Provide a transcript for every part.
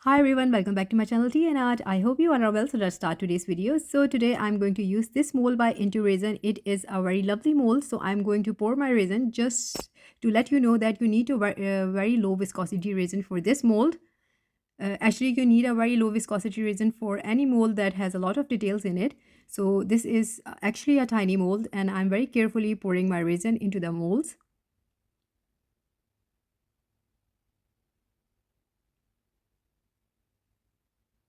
Hi everyone, welcome back to my channel Tea&Art. I hope you all are well. So let's start today's video. So today I'm going to use this mold by Into Resin. It is a very lovely mold. So I'm going to pour my resin just to let you know that you need a very low viscosity resin for this mold. Actually, you need a very low viscosity resin for any mold that has a lot of details in it. So this is actually a tiny mold and I'm very carefully pouring my resin into the molds.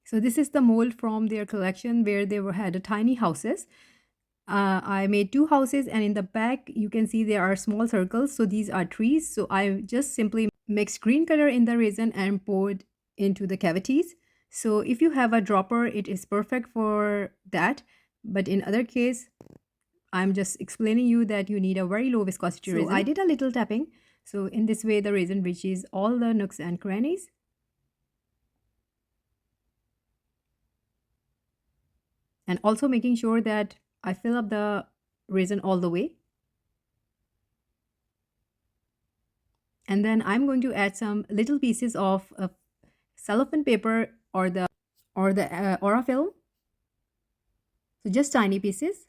So this is the mold from their collection where they had a tiny houses. I made two houses and in the back you can see there are small circles. So these are trees. So I just simply mixed green color in the resin and poured into the cavities. So if you have a dropper, it is perfect for that. But in other case, I'm just explaining you that you need a very low viscosity resin. So I did a little tapping. So in this way, the resin reaches all the nooks and crannies. And also making sure that I fill up the resin all the way. And then I'm going to add some little pieces of cellophane paper or the aura film. So just tiny pieces.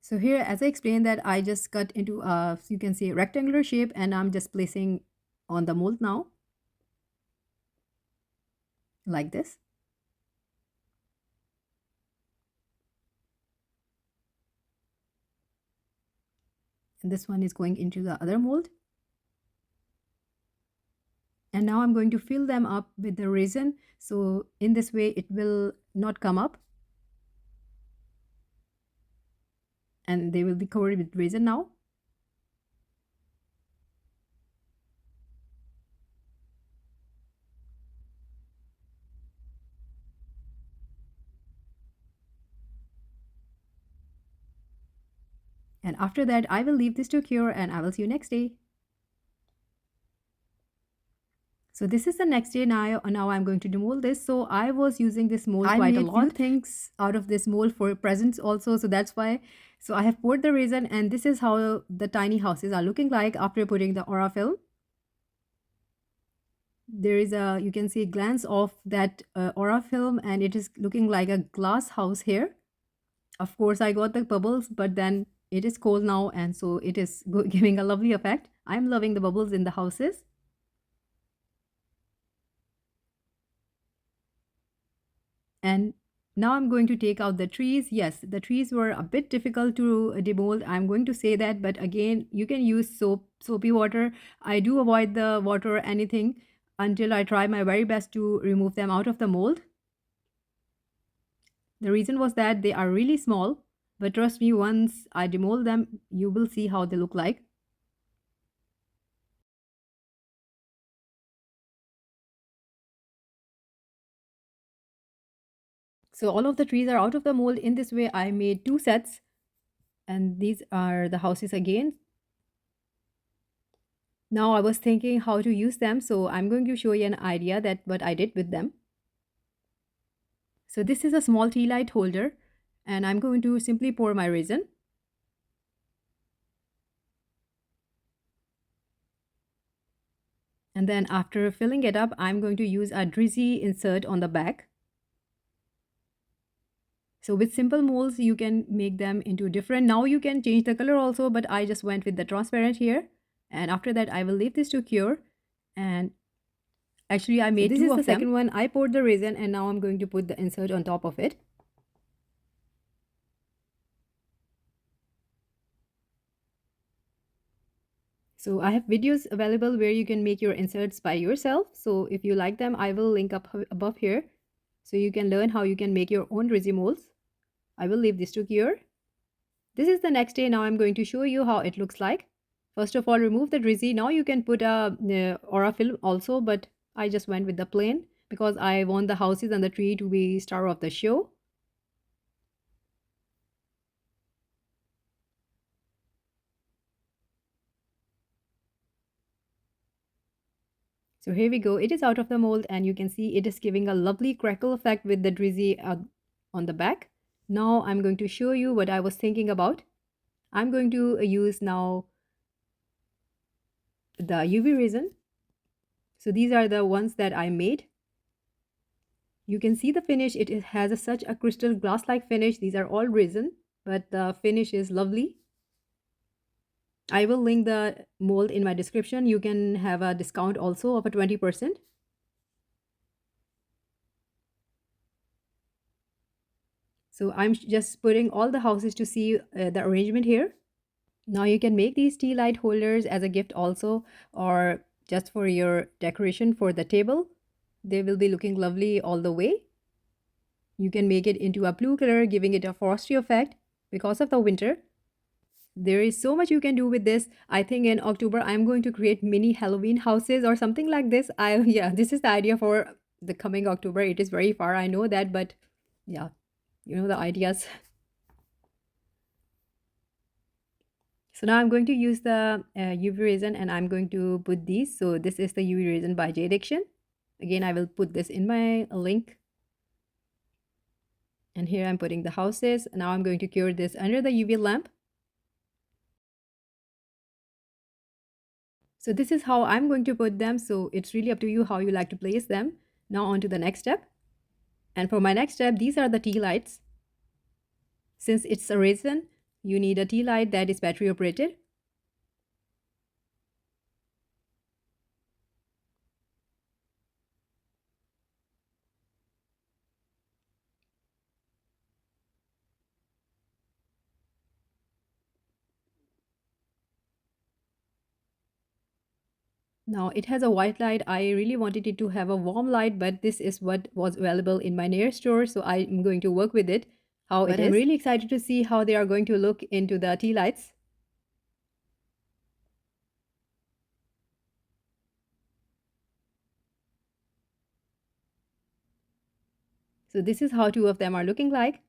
So here, as I explained, that I just cut into a, you can see, rectangular shape, and I'm just placing on the mold now, like this. And this one is going into the other mold. And now I'm going to fill them up with the resin. So in this way, it will not come up. And they will be covered with resin now. And after that, I will leave this to cure and I will see you next day. So this is the next day. Now I'm going to demold this. So I was using this mold quite a lot. I made few things out of this mold for presents also. So that's why. So I have poured the resin and this is how the tiny houses are looking like after putting the aura film. There is a, you can see a glance of that aura film and it is looking like a glass house here. Of course, I got the bubbles, but then it is cold now and so it is giving a lovely effect. I'm loving the bubbles in the houses. And now I'm going to take out the trees. Yes, the trees were a bit difficult to demold. I'm going to say that, but again, you can use soapy water. I do avoid the water or anything until I try my very best to remove them out of the mold. The reason was that they are really small, but trust me, once I demold them, you will see how they look like. So all of the trees are out of the mold. In this way, I made two sets and these are the houses again. Now I was thinking how to use them, so I'm going to show you an idea that what I did with them. So this is a small tea light holder and I'm going to simply pour my resin. And then after filling it up, I'm going to use a drizzy insert on the back. So with simple molds, you can make them into different. Now you can change the color also, but I just went with the transparent here. And after that, I will leave this to cure. And actually, I made two of them. This is the second one. I poured the resin and now I'm going to put the insert on top of it. So I have videos available where you can make your inserts by yourself. So if you like them, I will link up above here. So you can learn how you can make your own resin molds. I will leave this to cure. This is the next day. Now I'm going to show you how it looks like. First of all, remove the drizzy. Now you can put a aura film also, but I just went with the plain because I want the houses and the tree to be star of the show. So here we go. It is out of the mold and you can see it is giving a lovely crackle effect with the drizzy on the back. Now I'm going to show you what I was thinking about. I'm going to use now the UV resin. So these are the ones that I made. You can see the finish. It has such a crystal glass-like finish. These are all resin, but the finish is lovely. I will link the mold in my description. You can have a discount also of a 20%. So I'm just putting all the houses to see the arrangement here. Now you can make these tea light holders as a gift also, or just for your decoration for the table. They will be looking lovely all the way. You can make it into a blue color, giving it a frosty effect because of the winter. There is so much you can do with this. I think in October I'm going to create mini Halloween houses or something like this. Yeah, this is the idea for the coming October. It is very far, I know that, but yeah, you know the ideas. So now I'm going to use the UV resin and I'm going to put these. So this is the UV resin by J Diction. Again, I will put this in my link. And here I'm putting the houses. Now I'm going to cure this under the UV lamp. So this is how I'm going to put them. So it's really up to you how you like to place them. Now on to the next step. And for my next step, these are the tea lights. Since it's a resin, you need a tea light that is battery operated. Now it has a white light. I really wanted it to have a warm light, but this is what was available in my near store. So I'm going to work with it, how it is. But I'm really excited to see how they are going to look into the tea lights. So this is how two of them are looking like.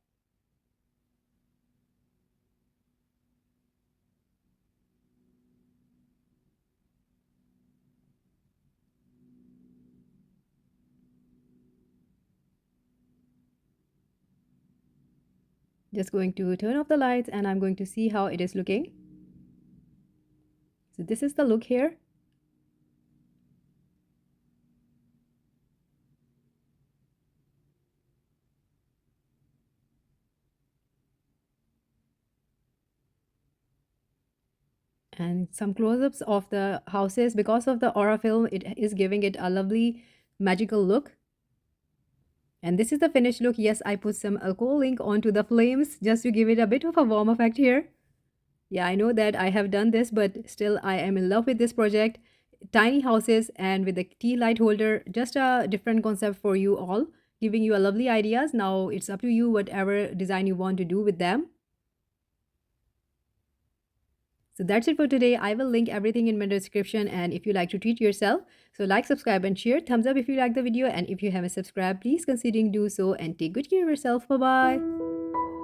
Just going to turn off the lights and I'm going to see how it is looking. So this is the look here. And some close-ups of the houses. Because of the aura film, it is giving it a lovely magical look. And this is the finished look. Yes, I put some alcohol ink onto the flames just to give it a bit of a warm effect here. Yeah, I know that I have done this, but still I am in love with this project. Tiny houses and with the tea light holder, just a different concept for you all, giving you a lovely ideas. Now it's up to you whatever design you want to do with them. So that's it for today. I will link everything in my description, and if you like to treat yourself, so like, subscribe and share. Thumbs up if you like the video, and if you haven't subscribed, please consider do so and take good care of yourself. Bye bye.